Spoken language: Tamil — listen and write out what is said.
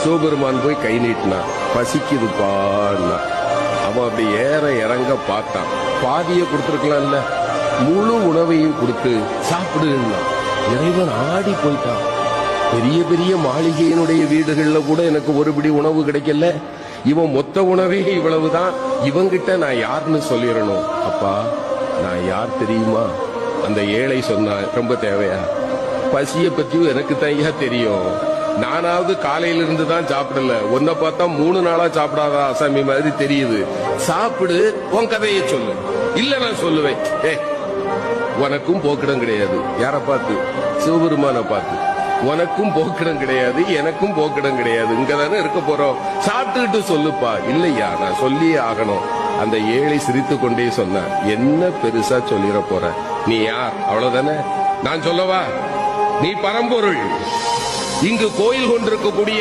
சிவபெருமான் போய் கை நீட்டினான். பசிக்குதுப்பான்னா. அவன் அப்படி ஏற இறங்க பார்த்தான். பாதியை கொடுத்துருக்கலாம்ல, முழு உணவையும் கொடுத்து சாப்பிடுன்னா. இறைவன் ஆடி போயிட்டான். பெரிய பெரிய மாளிகையினுடைய வீடுகள்ல கூட எனக்கு ஒரு பிடி உணவு கிடைக்கல, இவன் மொத்த உணவே இவ்வளவுதான், இவங்கிட்ட நான் யாருன்னு சொல்லிடணும். அப்பா நான் யார் தெரியுமா? அந்த ஏழை சொன்னா. ரொம்ப தேவையா? பசிய பத்தியும் எனக்கு தையா தெரியும். நானாவது காலையில இருந்து தான் சாப்பிடல, உன்னை பார்த்தா 3 நாளா சாப்பிடாத அசாமி மாதிரி தெரியுது. சாப்பிடு, உன் கதையை சொல்லு. இல்ல நான் சொல்லுவேன். உனக்கும் போக்கிடம் கிடையாது. யார பார்த்து? சிவபெருமான பார்த்து. உனக்கும் போக்கிடம் கிடையாது, எனக்கும் போக்கிடம் கிடையாது. இங்கதானே இருக்க போறோம், சாப்பிட்டுக்கிட்டு சொல்லுப்பா. இல்லையா, நான் சொல்லியே ஆகணும். அந்த ஏழை சிரித்து கொண்டே சொன்னான். என்ன பெருசா சொல்லிட போற? நீ யார்? அவ்வளவுதானே. நான் சொல்லவா? நீ பரம்பொருள். இங்கு கோயில் கொண்டிருக்கக்கூடிய